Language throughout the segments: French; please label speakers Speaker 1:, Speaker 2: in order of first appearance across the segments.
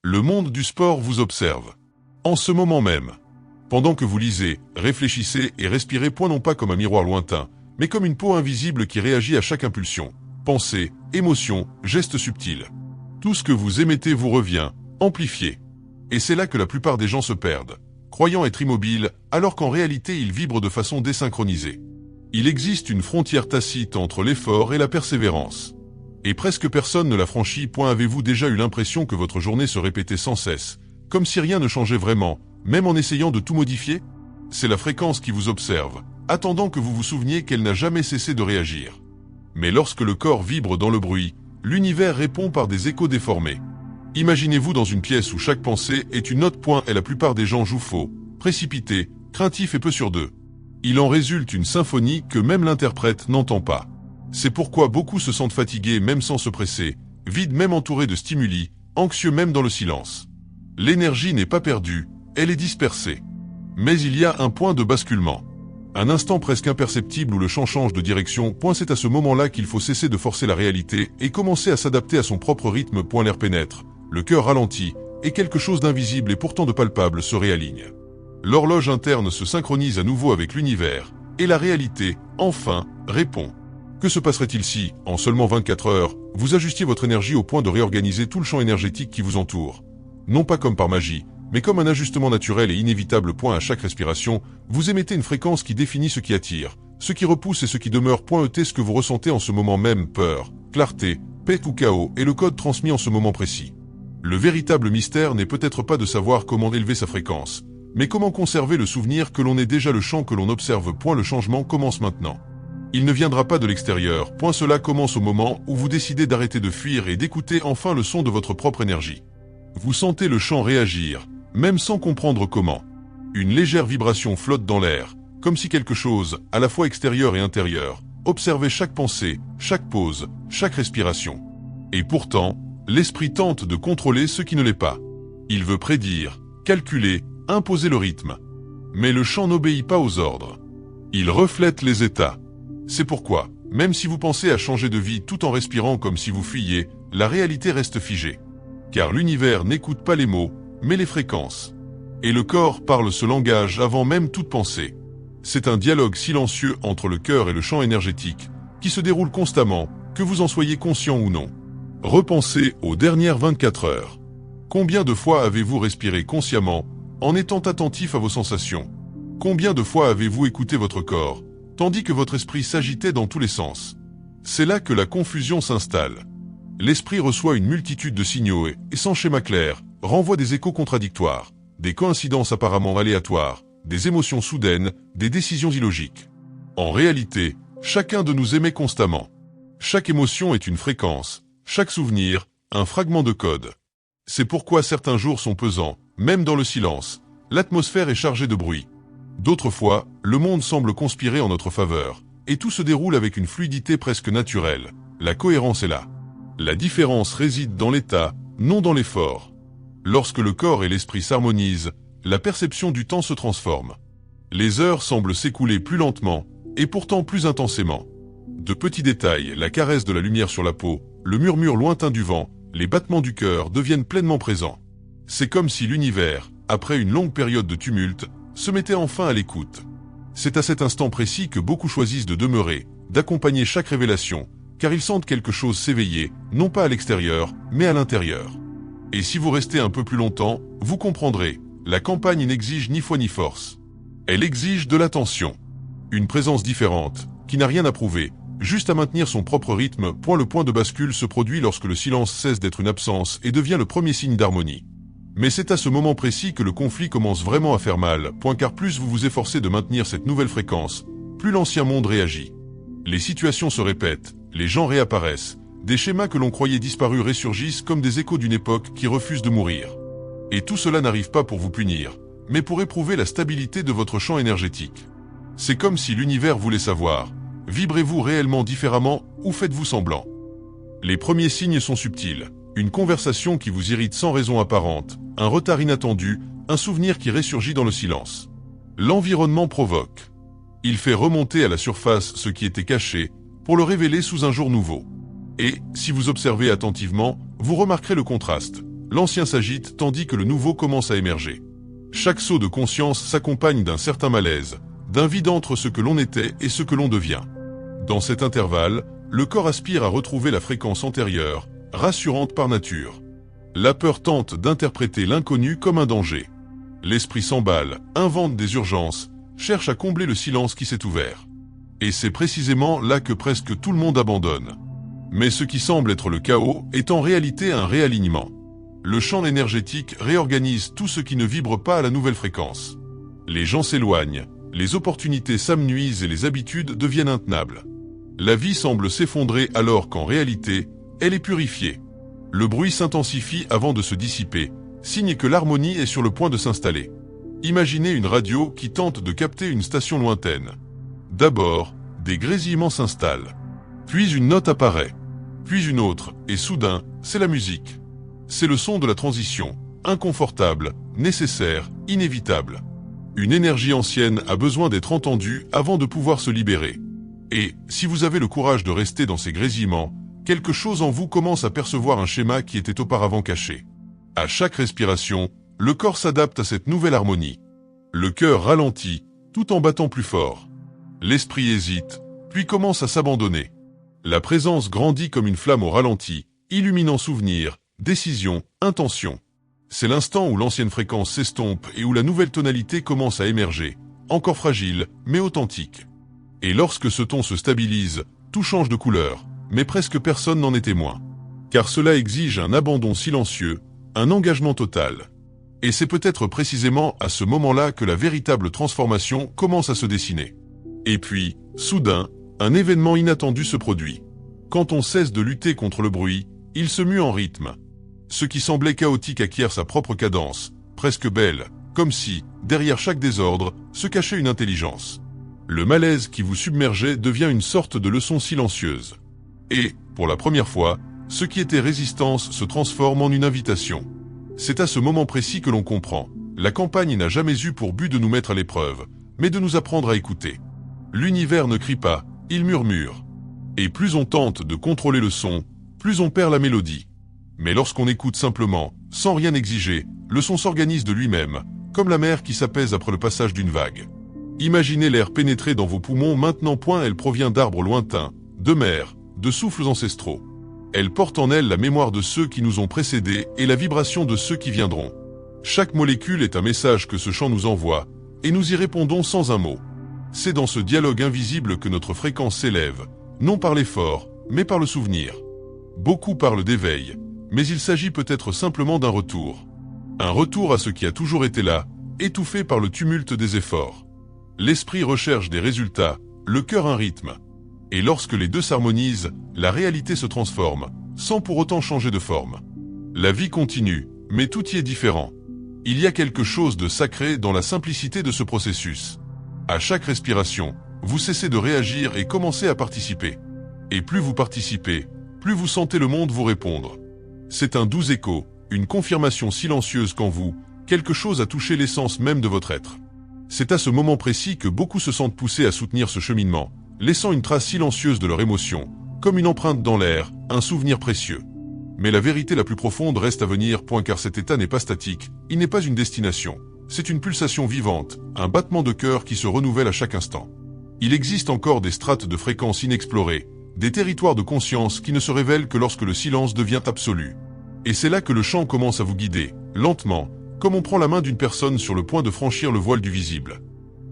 Speaker 1: Le monde du sport vous observe. En ce moment même. Pendant que vous lisez, réfléchissez et respirez point non pas comme un miroir lointain, mais comme une peau invisible qui réagit à chaque impulsion, pensée, émotion, geste subtil. Tout ce que vous émettez vous revient, amplifié. Et c'est là que la plupart des gens se perdent, croyant être immobiles, alors qu'en réalité ils vibrent de façon désynchronisée. Il existe une frontière tacite entre l'effort et la persévérance. Et presque personne ne la franchit. Avez-vous déjà eu l'impression que votre journée se répétait sans cesse, comme si rien ne changeait vraiment, même en essayant de tout modifier? C'est la fréquence qui vous observe, attendant que vous vous souveniez qu'elle n'a jamais cessé de réagir. Mais lorsque le corps vibre dans le bruit, l'univers répond par des échos déformés. Imaginez-vous dans une pièce où chaque pensée est une note. Et la plupart des gens jouent faux, précipités, craintifs et peu sûrs d'eux. Il en résulte une symphonie que même l'interprète n'entend pas. C'est pourquoi beaucoup se sentent fatigués même sans se presser, vides même entourés de stimuli, anxieux même dans le silence. L'énergie n'est pas perdue, elle est dispersée. Mais il y a un point de basculement. Un instant presque imperceptible où le champ change de direction. C'est à ce moment-là qu'il faut cesser de forcer la réalité et commencer à s'adapter à son propre rythme. L'air pénètre, le cœur ralentit, et quelque chose d'invisible et pourtant de palpable se réaligne. L'horloge interne se synchronise à nouveau avec l'univers, et la réalité, enfin, répond. Que se passerait-il si, en seulement 24 heures, vous ajustiez votre énergie au point de réorganiser tout le champ énergétique qui vous entoure? Non pas comme par magie, mais comme un ajustement naturel et inévitable. À chaque respiration, vous émettez une fréquence qui définit ce qui attire, ce qui repousse et ce qui demeure. Ce que vous ressentez en ce moment même, peur, clarté, paix ou chaos, est le code transmis en ce moment précis. Le véritable mystère n'est peut-être pas de savoir comment élever sa fréquence, mais comment conserver le souvenir que l'on est déjà le champ que l'on observe. Le changement commence maintenant. Il ne viendra pas de l'extérieur. Cela commence au moment où vous décidez d'arrêter de fuir et d'écouter enfin le son de votre propre énergie. Vous sentez le champ réagir, même sans comprendre comment. Une légère vibration flotte dans l'air, comme si quelque chose, à la fois extérieur et intérieur, observait chaque pensée, chaque pause, chaque respiration. Et pourtant, l'esprit tente de contrôler ce qui ne l'est pas. Il veut prédire, calculer, imposer le rythme. Mais le champ n'obéit pas aux ordres. Il reflète les états. C'est pourquoi, même si vous pensez à changer de vie tout en respirant comme si vous fuyiez, la réalité reste figée. Car l'univers n'écoute pas les mots, mais les fréquences. Et le corps parle ce langage avant même toute pensée. C'est un dialogue silencieux entre le cœur et le champ énergétique, qui se déroule constamment, que vous en soyez conscient ou non. Repensez aux dernières 24 heures. Combien de fois avez-vous respiré consciemment, en étant attentif à vos sensations? Combien de fois avez-vous écouté votre corps, tandis que votre esprit s'agitait dans tous les sens? C'est là que la confusion s'installe. L'esprit reçoit une multitude de signaux et, sans schéma clair, renvoie des échos contradictoires, des coïncidences apparemment aléatoires, des émotions soudaines, des décisions illogiques. En réalité, chacun de nous émet constamment. Chaque émotion est une fréquence, chaque souvenir, un fragment de code. C'est pourquoi certains jours sont pesants, même dans le silence, l'atmosphère est chargée de bruit. D'autres fois, le monde semble conspirer en notre faveur, et tout se déroule avec une fluidité presque naturelle. La cohérence est là. La différence réside dans l'état, non dans l'effort. Lorsque le corps et l'esprit s'harmonisent, la perception du temps se transforme. Les heures semblent s'écouler plus lentement, et pourtant plus intensément. De petits détails, la caresse de la lumière sur la peau, le murmure lointain du vent, les battements du cœur deviennent pleinement présents. C'est comme si l'univers, après une longue période de tumulte, se mettait enfin à l'écoute. C'est à cet instant précis que beaucoup choisissent de demeurer, d'accompagner chaque révélation, car ils sentent quelque chose s'éveiller, non pas à l'extérieur, mais à l'intérieur. Et si vous restez un peu plus longtemps, vous comprendrez, la campagne n'exige ni foi ni force. Elle exige de l'attention. Une présence différente, qui n'a rien à prouver, juste à maintenir son propre rythme. Le point de bascule se produit lorsque le silence cesse d'être une absence et devient le premier signe d'harmonie. Mais c'est à ce moment précis que le conflit commence vraiment à faire mal. Car plus vous vous efforcez de maintenir cette nouvelle fréquence, plus l'ancien monde réagit. Les situations se répètent, les gens réapparaissent, des schémas que l'on croyait disparus ressurgissent comme des échos d'une époque qui refuse de mourir. Et tout cela n'arrive pas pour vous punir, mais pour éprouver la stabilité de votre champ énergétique. C'est comme si l'univers voulait savoir, vibrez-vous réellement différemment ou faites-vous semblant? Les premiers signes sont subtils. Une conversation qui vous irrite sans raison apparente, un retard inattendu, un souvenir qui ressurgit dans le silence. L'environnement provoque. Il fait remonter à la surface ce qui était caché, pour le révéler sous un jour nouveau. Et, si vous observez attentivement, vous remarquerez le contraste. l'ancien s'agite tandis que le nouveau commence à émerger. Chaque saut de conscience s'accompagne d'un certain malaise, d'un vide entre ce que l'on était et ce que l'on devient. Dans cet intervalle, le corps aspire à retrouver la fréquence antérieure, rassurante par nature. La peur tente d'interpréter l'inconnu comme un danger. L'esprit s'emballe, invente des urgences, cherche à combler le silence qui s'est ouvert. Et c'est précisément là que presque tout le monde abandonne. Mais ce qui semble être le chaos est en réalité un réalignement. Le champ énergétique réorganise tout ce qui ne vibre pas à la nouvelle fréquence. Les gens s'éloignent, les opportunités s'amenuisent et les habitudes deviennent intenables. La vie semble s'effondrer alors qu'en réalité, elle est purifiée. Le bruit s'intensifie avant de se dissiper, signe que l'harmonie est sur le point de s'installer. Imaginez une radio qui tente de capter une station lointaine. D'abord, des grésillements s'installent. Puis une note apparaît. Puis une autre, et soudain, c'est la musique. C'est le son de la transition, inconfortable, nécessaire, inévitable. Une énergie ancienne a besoin d'être entendue avant de pouvoir se libérer. Et, si vous avez le courage de rester dans ces grésillements, quelque chose en vous commence à percevoir un schéma qui était auparavant caché. À chaque respiration, le corps s'adapte à cette nouvelle harmonie. Le cœur ralentit, tout en battant plus fort. L'esprit hésite, puis commence à s'abandonner. La présence grandit comme une flamme au ralenti, illuminant souvenirs, décisions, intentions. C'est l'instant où l'ancienne fréquence s'estompe et où la nouvelle tonalité commence à émerger, encore fragile, mais authentique. Et lorsque ce ton se stabilise, tout change de couleur, mais presque personne n'en est témoin. Car cela exige un abandon silencieux, un engagement total. Et c'est peut-être précisément à ce moment-là que la véritable transformation commence à se dessiner. Et puis, soudain, un événement inattendu se produit. Quand on cesse de lutter contre le bruit, il se mue en rythme. Ce qui semblait chaotique acquiert sa propre cadence, presque belle, comme si, derrière chaque désordre, se cachait une intelligence. Le malaise qui vous submergeait devient une sorte de leçon silencieuse. Et, pour la première fois, ce qui était résistance se transforme en une invitation. C'est à ce moment précis que l'on comprend. La campagne n'a jamais eu pour but de nous mettre à l'épreuve, mais de nous apprendre à écouter. L'univers ne crie pas, il murmure. Et plus on tente de contrôler le son, plus on perd la mélodie. Mais lorsqu'on écoute simplement, sans rien exiger, le son s'organise de lui-même, comme la mer qui s'apaise après le passage d'une vague. Imaginez l'air pénétrer dans vos poumons maintenant point elle provient d'arbres lointains, de mers, de souffles ancestraux. Elle porte en elle la mémoire de ceux qui nous ont précédés et la vibration de ceux qui viendront. Chaque molécule est un message que ce chant nous envoie, et nous y répondons sans un mot. C'est dans ce dialogue invisible que notre fréquence s'élève, non par l'effort, mais par le souvenir. Beaucoup parlent d'éveil, mais il s'agit peut-être simplement d'un retour. Un retour à ce qui a toujours été là, étouffé par le tumulte des efforts. L'esprit recherche des résultats, le cœur un rythme. Et lorsque les deux s'harmonisent, la réalité se transforme, sans pour autant changer de forme. La vie continue, mais tout y est différent. Il y a quelque chose de sacré dans la simplicité de ce processus. À chaque respiration, vous cessez de réagir et commencez à participer. Et plus vous participez, plus vous sentez le monde vous répondre. C'est un doux écho, une confirmation silencieuse qu'en vous, quelque chose a touché l'essence même de votre être. C'est à ce moment précis que beaucoup se sentent poussés à soutenir ce cheminement, laissant une trace silencieuse de leur émotion, comme une empreinte dans l'air, un souvenir précieux. Mais la vérité la plus profonde reste à venir, car cet état n'est pas statique, il n'est pas une destination, c'est une pulsation vivante, un battement de cœur qui se renouvelle à chaque instant. Il existe encore des strates de fréquences inexplorées, des territoires de conscience qui ne se révèlent que lorsque le silence devient absolu. Et c'est là que le chant commence à vous guider, lentement, comme on prend la main d'une personne sur le point de franchir le voile du visible.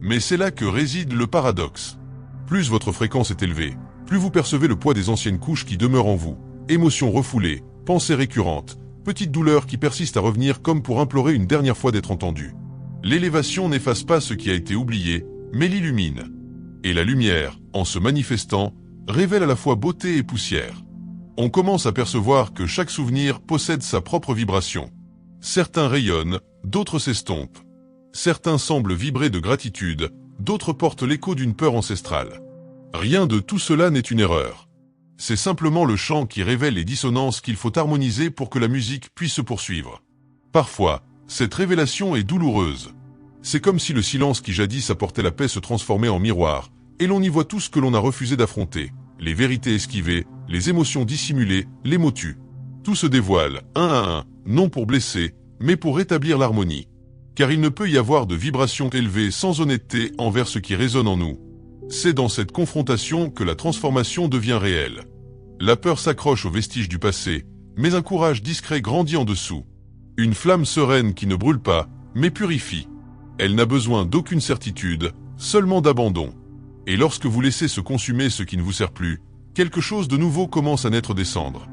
Speaker 1: Mais c'est là que réside le paradoxe. Plus votre fréquence est élevée, plus vous percevez le poids des anciennes couches qui demeurent en vous, émotions refoulées, pensées récurrentes, petites douleurs qui persistent à revenir comme pour implorer une dernière fois d'être entendues. L'élévation n'efface pas ce qui a été oublié, mais l'illumine. Et la lumière, en se manifestant, révèle à la fois beauté et poussière. On commence à percevoir que chaque souvenir possède sa propre vibration. Certains rayonnent, d'autres s'estompent. Certains semblent vibrer de gratitude, d'autres portent l'écho d'une peur ancestrale. Rien de tout cela n'est une erreur. C'est simplement le chant qui révèle les dissonances qu'il faut harmoniser pour que la musique puisse se poursuivre. Parfois, cette révélation est douloureuse. C'est comme si le silence qui jadis apportait la paix se transformait en miroir, et l'on y voit tout ce que l'on a refusé d'affronter, les vérités esquivées, les émotions dissimulées, les mots tus. Tout se dévoile, un à un, non pour blesser, mais pour rétablir l'harmonie. Car il ne peut y avoir de vibration élevée sans honnêteté envers ce qui résonne en nous. C'est dans cette confrontation que la transformation devient réelle. La peur s'accroche aux vestiges du passé, mais un courage discret grandit en dessous. Une flamme sereine qui ne brûle pas, mais purifie. Elle n'a besoin d'aucune certitude, seulement d'abandon. Et lorsque vous laissez se consumer ce qui ne vous sert plus, quelque chose de nouveau commence à naître des cendres.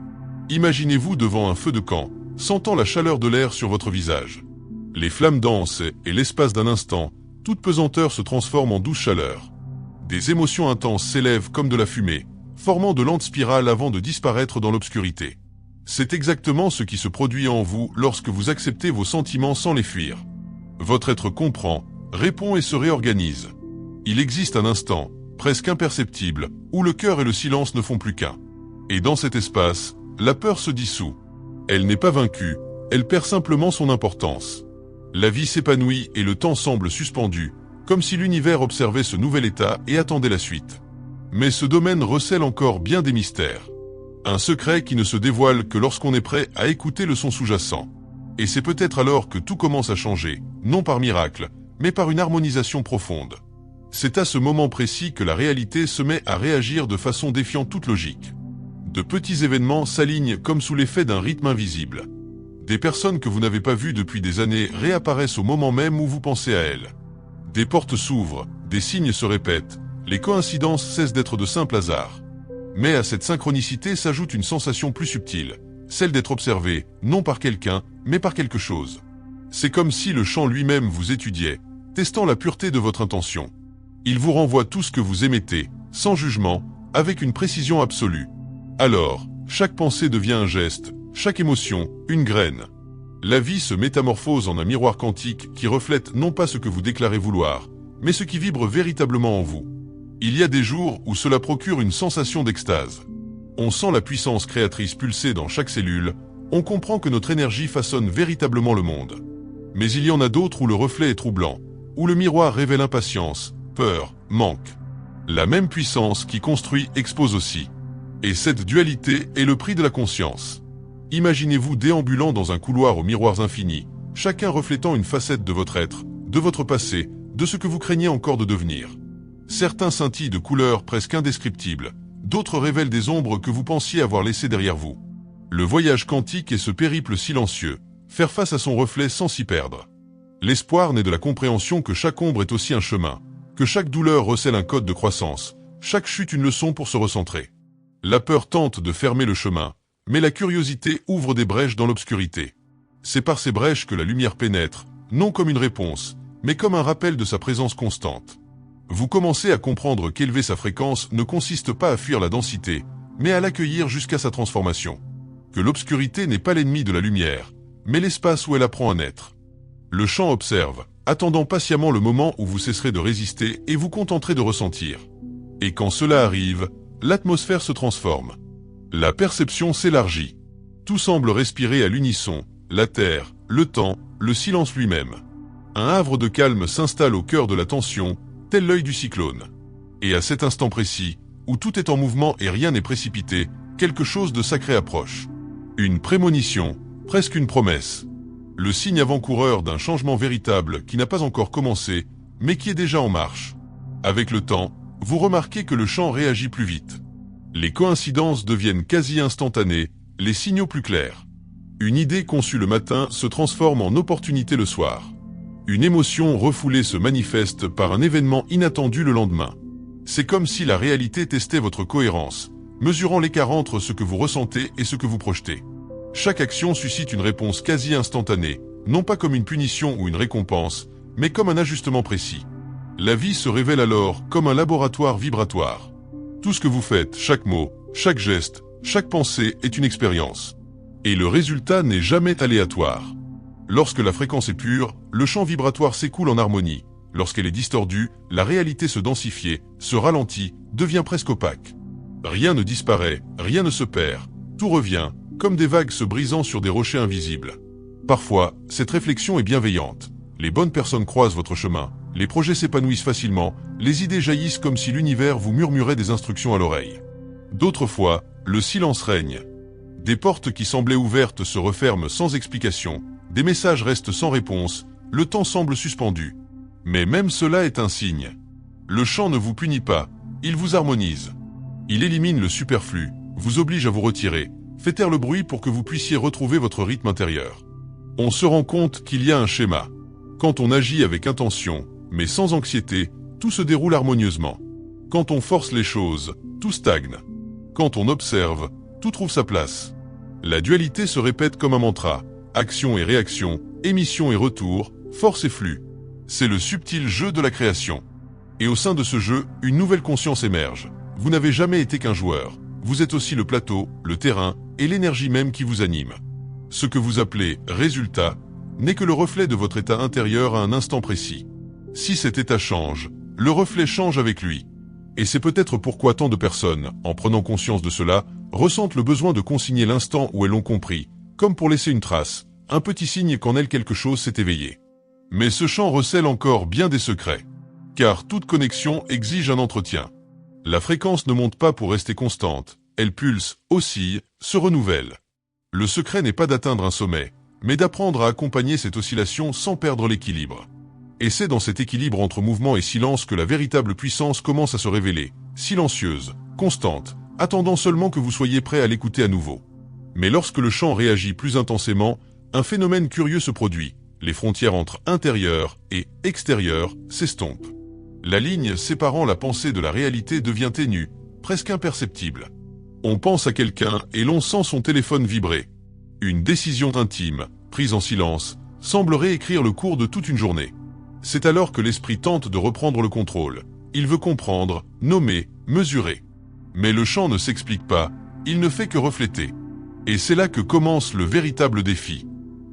Speaker 1: Imaginez-vous devant un feu de camp, sentant la chaleur de l'air sur votre visage. Les flammes dansent et l'espace d'un instant, toute pesanteur se transforme en douce chaleur. Des émotions intenses s'élèvent comme de la fumée, formant de lentes spirales avant de disparaître dans l'obscurité. C'est exactement ce qui se produit en vous lorsque vous acceptez vos sentiments sans les fuir. Votre être comprend, répond et se réorganise. Il existe un instant, presque imperceptible, où le cœur et le silence ne font plus qu'un. Et dans cet espace, la peur se dissout. Elle n'est pas vaincue, elle perd simplement son importance. La vie s'épanouit et le temps semble suspendu, comme si l'univers observait ce nouvel état et attendait la suite. Mais ce domaine recèle encore bien des mystères. Un secret qui ne se dévoile que lorsqu'on est prêt à écouter le son sous-jacent. Et c'est peut-être alors que tout commence à changer, non par miracle, mais par une harmonisation profonde. C'est à ce moment précis que la réalité se met à réagir de façon défiant toute logique. De petits événements s'alignent comme sous l'effet d'un rythme invisible. Des personnes que vous n'avez pas vues depuis des années réapparaissent au moment même où vous pensez à elles. Des portes s'ouvrent, des signes se répètent, les coïncidences cessent d'être de simples hasards. Mais à cette synchronicité s'ajoute une sensation plus subtile, celle d'être observé, non par quelqu'un, mais par quelque chose. C'est comme si le champ lui-même vous étudiait, testant la pureté de votre intention. Il vous renvoie tout ce que vous émettez, sans jugement, avec une précision absolue. Alors, chaque pensée devient un geste, chaque émotion, une graine. La vie se métamorphose en un miroir quantique qui reflète non pas ce que vous déclarez vouloir, mais ce qui vibre véritablement en vous. Il y a des jours où cela procure une sensation d'extase. On sent la puissance créatrice pulser dans chaque cellule, on comprend que notre énergie façonne véritablement le monde. Mais il y en a d'autres où le reflet est troublant, où le miroir révèle impatience, peur, manque. La même puissance qui construit expose aussi. Et cette dualité est le prix de la conscience. Imaginez-vous déambulant dans un couloir aux miroirs infinis, chacun reflétant une facette de votre être, de votre passé, de ce que vous craignez encore de devenir. Certains scintillent de couleurs presque indescriptibles, d'autres révèlent des ombres que vous pensiez avoir laissées derrière vous. Le voyage quantique est ce périple silencieux, faire face à son reflet sans s'y perdre. L'espoir naît de la compréhension que chaque ombre est aussi un chemin, que chaque douleur recèle un code de croissance, chaque chute une leçon pour se recentrer. La peur tente de fermer le chemin, mais la curiosité ouvre des brèches dans l'obscurité. C'est par ces brèches que la lumière pénètre, non comme une réponse, mais comme un rappel de sa présence constante. Vous commencez à comprendre qu'élever sa fréquence ne consiste pas à fuir la densité, mais à l'accueillir jusqu'à sa transformation. Que l'obscurité n'est pas l'ennemi de la lumière, mais l'espace où elle apprend à naître. Le champ observe, attendant patiemment le moment où vous cesserez de résister et vous contenterez de ressentir. Et quand cela arrive, l'atmosphère se transforme. La perception s'élargit. Tout semble respirer à l'unisson, la terre, le temps, le silence lui-même. Un havre de calme s'installe au cœur de la tension, tel l'œil du cyclone. Et à cet instant précis, où tout est en mouvement et rien n'est précipité, quelque chose de sacré approche. Une prémonition, presque une promesse. Le signe avant-coureur d'un changement véritable qui n'a pas encore commencé, mais qui est déjà en marche. Avec le temps, vous remarquez que le champ réagit plus vite. Les coïncidences deviennent quasi instantanées, les signaux plus clairs. Une idée conçue le matin se transforme en opportunité le soir. Une émotion refoulée se manifeste par un événement inattendu le lendemain. C'est comme si la réalité testait votre cohérence, mesurant l'écart entre ce que vous ressentez et ce que vous projetez. Chaque action suscite une réponse quasi instantanée, non pas comme une punition ou une récompense, mais comme un ajustement précis. La vie se révèle alors comme un laboratoire vibratoire. Tout ce que vous faites, chaque mot, chaque geste, chaque pensée est une expérience. Et le résultat n'est jamais aléatoire. Lorsque la fréquence est pure, le champ vibratoire s'écoule en harmonie. Lorsqu'elle est distordue, la réalité se densifie, se ralentit, devient presque opaque. Rien ne disparaît, rien ne se perd, tout revient, comme des vagues se brisant sur des rochers invisibles. Parfois, cette réflexion est bienveillante. Les bonnes personnes croisent votre chemin, les projets s'épanouissent facilement, les idées jaillissent comme si l'univers vous murmurait des instructions à l'oreille. D'autres fois, le silence règne. Des portes qui semblaient ouvertes se referment sans explication, des messages restent sans réponse, le temps semble suspendu. Mais même cela est un signe. Le chant ne vous punit pas, il vous harmonise. Il élimine le superflu, vous oblige à vous retirer, fait taire le bruit pour que vous puissiez retrouver votre rythme intérieur. On se rend compte qu'il y a un schéma. Quand on agit avec intention, mais sans anxiété, tout se déroule harmonieusement. Quand on force les choses, tout stagne. Quand on observe, tout trouve sa place. La dualité se répète comme un mantra, action et réaction, émission et retour, force et flux. C'est le subtil jeu de la création. Et au sein de ce jeu, une nouvelle conscience émerge. Vous n'avez jamais été qu'un joueur. Vous êtes aussi le plateau, le terrain et l'énergie même qui vous anime. Ce que vous appelez « résultat » n'est que le reflet de votre état intérieur à un instant précis. Si cet état change, le reflet change avec lui. Et c'est peut-être pourquoi tant de personnes, en prenant conscience de cela, ressentent le besoin de consigner l'instant où elles l'ont compris, comme pour laisser une trace, un petit signe qu'en elles quelque chose s'est éveillé. Mais ce chant recèle encore bien des secrets. Car toute connexion exige un entretien. La fréquence ne monte pas pour rester constante, elle pulse, oscille, se renouvelle. Le secret n'est pas d'atteindre un sommet, mais d'apprendre à accompagner cette oscillation sans perdre l'équilibre. Et c'est dans cet équilibre entre mouvement et silence que la véritable puissance commence à se révéler, silencieuse, constante, attendant seulement que vous soyez prêt à l'écouter à nouveau. Mais lorsque le chant réagit plus intensément, un phénomène curieux se produit. Les frontières entre intérieur et extérieur s'estompent. La ligne séparant la pensée de la réalité devient ténue, presque imperceptible. On pense à quelqu'un et l'on sent son téléphone vibrer. Une décision intime, prise en silence, semble réécrire le cours de toute une journée. C'est alors que l'esprit tente de reprendre le contrôle. Il veut comprendre, nommer, mesurer. Mais le chant ne s'explique pas, il ne fait que refléter. Et c'est là que commence le véritable défi.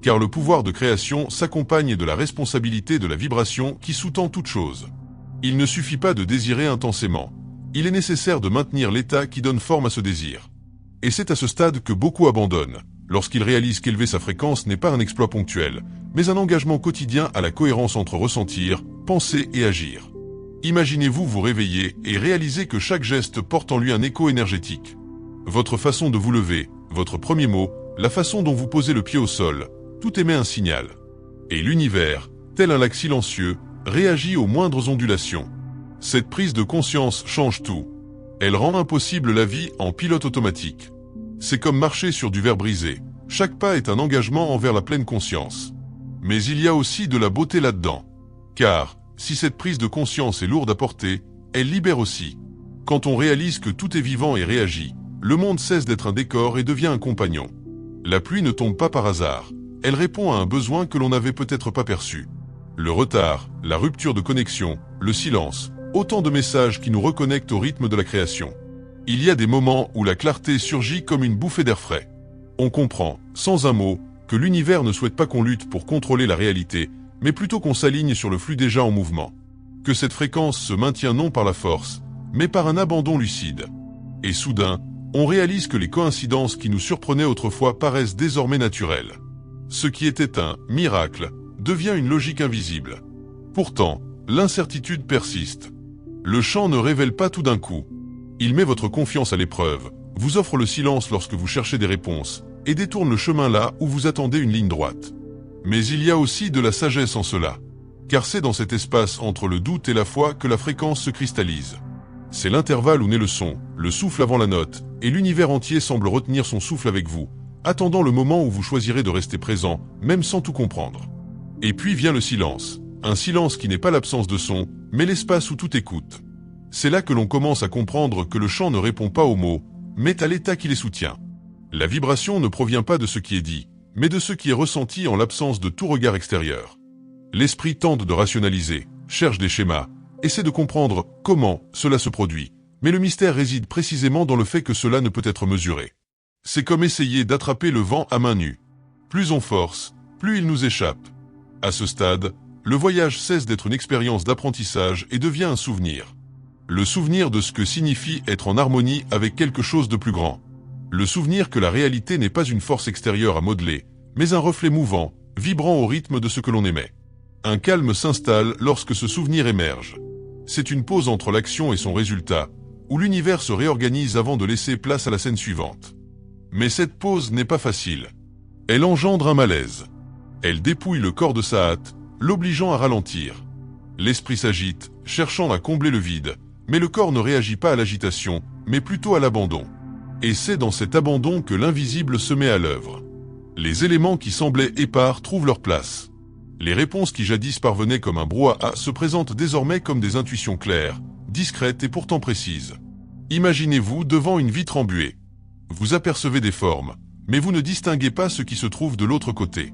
Speaker 1: Car le pouvoir de création s'accompagne de la responsabilité de la vibration qui sous-tend toute chose. Il ne suffit pas de désirer intensément. Il est nécessaire de maintenir l'état qui donne forme à ce désir. Et c'est à ce stade que beaucoup abandonnent, lorsqu'ils réalisent qu'élever sa fréquence n'est pas un exploit ponctuel, mais un engagement quotidien à la cohérence entre ressentir, penser et agir. Imaginez-vous vous réveiller et réaliser que chaque geste porte en lui un écho énergétique. Votre façon de vous lever, votre premier mot, la façon dont vous posez le pied au sol, tout émet un signal. Et l'univers, tel un lac silencieux, réagit aux moindres ondulations. Cette prise de conscience change tout. Elle rend impossible la vie en pilote automatique. C'est comme marcher sur du verre brisé. Chaque pas est un engagement envers la pleine conscience. Mais il y a aussi de la beauté là-dedans. Car, si cette prise de conscience est lourde à porter, elle libère aussi. Quand on réalise que tout est vivant et réagit, le monde cesse d'être un décor et devient un compagnon. La pluie ne tombe pas par hasard. Elle répond à un besoin que l'on n'avait peut-être pas perçu. Le retard, la rupture de connexion, le silence, autant de messages qui nous reconnectent au rythme de la création. Il y a des moments où la clarté surgit comme une bouffée d'air frais. On comprend, sans un mot, que l'univers ne souhaite pas qu'on lutte pour contrôler la réalité, mais plutôt qu'on s'aligne sur le flux déjà en mouvement. Que cette fréquence se maintient non par la force, mais par un abandon lucide. Et soudain, on réalise que les coïncidences qui nous surprenaient autrefois paraissent désormais naturelles. Ce qui était un miracle devient une logique invisible. Pourtant, l'incertitude persiste. Le chant ne révèle pas tout d'un coup. Il met votre confiance à l'épreuve, vous offre le silence lorsque vous cherchez des réponses, et détourne le chemin là où vous attendez une ligne droite. Mais il y a aussi de la sagesse en cela. Car c'est dans cet espace entre le doute et la foi que la fréquence se cristallise. C'est l'intervalle où naît le son, le souffle avant la note, et l'univers entier semble retenir son souffle avec vous, attendant le moment où vous choisirez de rester présent, même sans tout comprendre. Et puis vient le silence. Un silence qui n'est pas l'absence de son, mais l'espace où tout écoute. C'est là que l'on commence à comprendre que le chant ne répond pas aux mots, mais à l'état qui les soutient. La vibration ne provient pas de ce qui est dit, mais de ce qui est ressenti en l'absence de tout regard extérieur. L'esprit tente de rationaliser, cherche des schémas, essaie de comprendre comment cela se produit, mais le mystère réside précisément dans le fait que cela ne peut être mesuré. C'est comme essayer d'attraper le vent à main nue. Plus on force, plus il nous échappe. À ce stade, le voyage cesse d'être une expérience d'apprentissage et devient un souvenir. Le souvenir de ce que signifie être en harmonie avec quelque chose de plus grand. Le souvenir que la réalité n'est pas une force extérieure à modeler, mais un reflet mouvant, vibrant au rythme de ce que l'on aimait. Un calme s'installe lorsque ce souvenir émerge. C'est une pause entre l'action et son résultat, où l'univers se réorganise avant de laisser place à la scène suivante. Mais cette pause n'est pas facile. Elle engendre un malaise. Elle dépouille le corps de sa hâte, l'obligeant à ralentir. L'esprit s'agite, cherchant à combler le vide, mais le corps ne réagit pas à l'agitation, mais plutôt à l'abandon. Et c'est dans cet abandon que l'invisible se met à l'œuvre. Les éléments qui semblaient épars trouvent leur place. Les réponses qui jadis parvenaient comme un brouhaha se présentent désormais comme des intuitions claires, discrètes et pourtant précises. Imaginez-vous devant une vitre embuée. Vous apercevez des formes, mais vous ne distinguez pas ce qui se trouve de l'autre côté.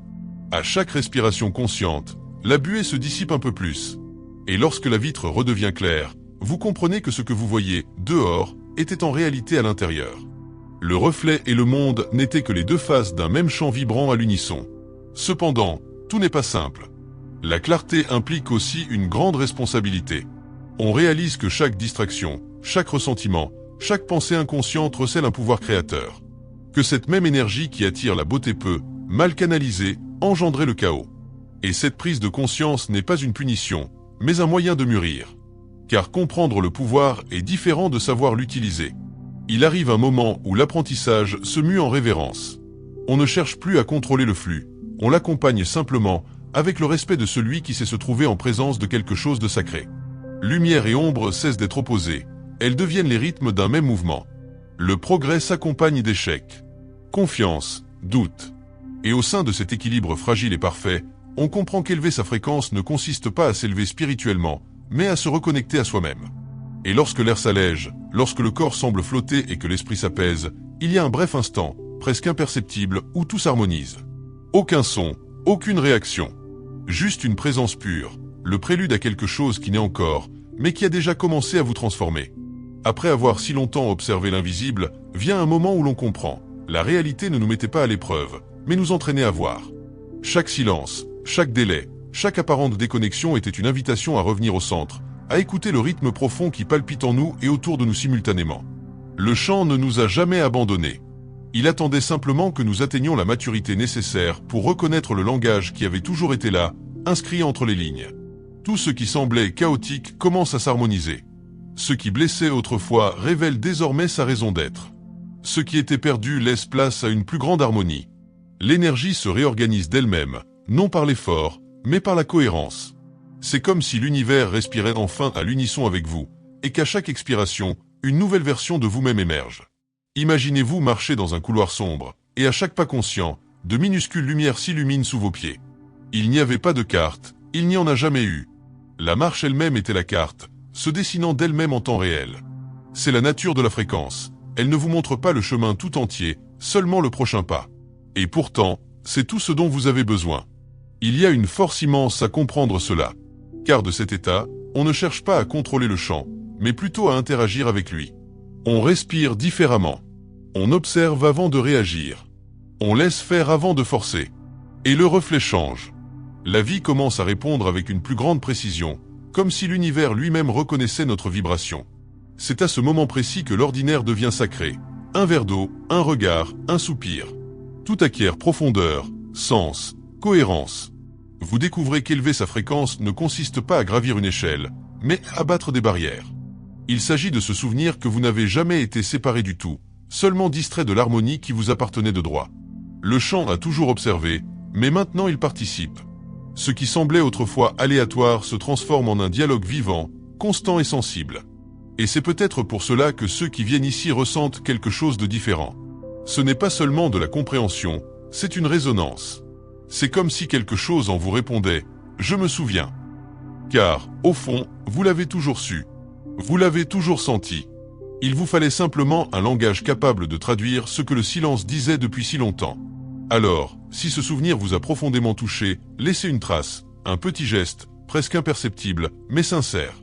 Speaker 1: À chaque respiration consciente, la buée se dissipe un peu plus. Et lorsque la vitre redevient claire, vous comprenez que ce que vous voyez, dehors, était en réalité à l'intérieur. Le reflet et le monde n'étaient que les deux faces d'un même champ vibrant à l'unisson. Cependant, tout n'est pas simple. La clarté implique aussi une grande responsabilité. On réalise que chaque distraction, chaque ressentiment, chaque pensée inconsciente recèle un pouvoir créateur. Que cette même énergie qui attire la beauté peut, mal canalisée, engendrer le chaos. Et cette prise de conscience n'est pas une punition, mais un moyen de mûrir. Car comprendre le pouvoir est différent de savoir l'utiliser. Il arrive un moment où l'apprentissage se mue en révérence. On ne cherche plus à contrôler le flux, on l'accompagne simplement, avec le respect de celui qui sait se trouver en présence de quelque chose de sacré. Lumière et ombre cessent d'être opposées, elles deviennent les rythmes d'un même mouvement. Le progrès s'accompagne d'échecs, confiance, doute. Et au sein de cet équilibre fragile et parfait, on comprend qu'élever sa fréquence ne consiste pas à s'élever spirituellement, mais à se reconnecter à soi-même. Et lorsque l'air s'allège, lorsque le corps semble flotter et que l'esprit s'apaise, il y a un bref instant, presque imperceptible, où tout s'harmonise. Aucun son, aucune réaction. Juste une présence pure, le prélude à quelque chose qui n'est encore, mais qui a déjà commencé à vous transformer. Après avoir si longtemps observé l'invisible, vient un moment où l'on comprend. La réalité ne nous mettait pas à l'épreuve, mais nous entraînait à voir. Chaque silence, chaque délai, chaque apparente déconnexion était une invitation à revenir au centre, à écouter le rythme profond qui palpite en nous et autour de nous simultanément. Le chant ne nous a jamais abandonnés. Il attendait simplement que nous atteignions la maturité nécessaire pour reconnaître le langage qui avait toujours été là, inscrit entre les lignes. Tout ce qui semblait chaotique commence à s'harmoniser. Ce qui blessait autrefois révèle désormais sa raison d'être. Ce qui était perdu laisse place à une plus grande harmonie. L'énergie se réorganise d'elle-même, non par l'effort, mais par la cohérence. C'est comme si l'univers respirait enfin à l'unisson avec vous, et qu'à chaque expiration, une nouvelle version de vous-même émerge. Imaginez-vous marcher dans un couloir sombre, et à chaque pas conscient, de minuscules lumières s'illuminent sous vos pieds. Il n'y avait pas de carte, il n'y en a jamais eu. La marche elle-même était la carte, se dessinant d'elle-même en temps réel. C'est la nature de la fréquence, elle ne vous montre pas le chemin tout entier, seulement le prochain pas. Et pourtant, c'est tout ce dont vous avez besoin. Il y a une force immense à comprendre cela. Car de cet état, on ne cherche pas à contrôler le champ, mais plutôt à interagir avec lui. On respire différemment. On observe avant de réagir. On laisse faire avant de forcer. Et le reflet change. La vie commence à répondre avec une plus grande précision, comme si l'univers lui-même reconnaissait notre vibration. C'est à ce moment précis que l'ordinaire devient sacré. Un verre d'eau, un regard, un soupir. Tout acquiert profondeur, sens, cohérence. Vous découvrez qu'élever sa fréquence ne consiste pas à gravir une échelle, mais à battre des barrières. Il s'agit de se souvenir que vous n'avez jamais été séparé du tout, seulement distrait de l'harmonie qui vous appartenait de droit. Le chant a toujours observé, mais maintenant il participe. Ce qui semblait autrefois aléatoire se transforme en un dialogue vivant, constant et sensible. Et c'est peut-être pour cela que ceux qui viennent ici ressentent quelque chose de différent. Ce n'est pas seulement de la compréhension, c'est une résonance. C'est comme si quelque chose en vous répondait « Je me souviens ». Car, au fond, vous l'avez toujours su. Vous l'avez toujours senti. Il vous fallait simplement un langage capable de traduire ce que le silence disait depuis si longtemps. Alors, si ce souvenir vous a profondément touché, laissez une trace, un petit geste, presque imperceptible, mais sincère.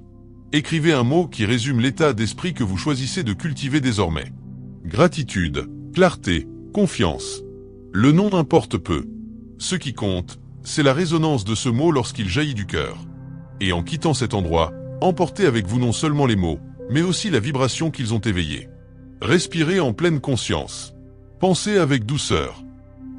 Speaker 1: Écrivez un mot qui résume l'état d'esprit que vous choisissez de cultiver désormais. Gratitude, clarté, confiance. Le nom importe peu. Ce qui compte, c'est la résonance de ce mot lorsqu'il jaillit du cœur. Et en quittant cet endroit, emportez avec vous non seulement les mots, mais aussi la vibration qu'ils ont éveillée. Respirez en pleine conscience. Pensez avec douceur.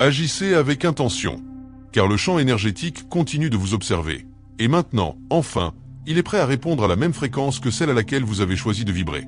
Speaker 1: Agissez avec intention. Car le champ énergétique continue de vous observer. Et maintenant, enfin, il est prêt à répondre à la même fréquence que celle à laquelle vous avez choisi de vibrer.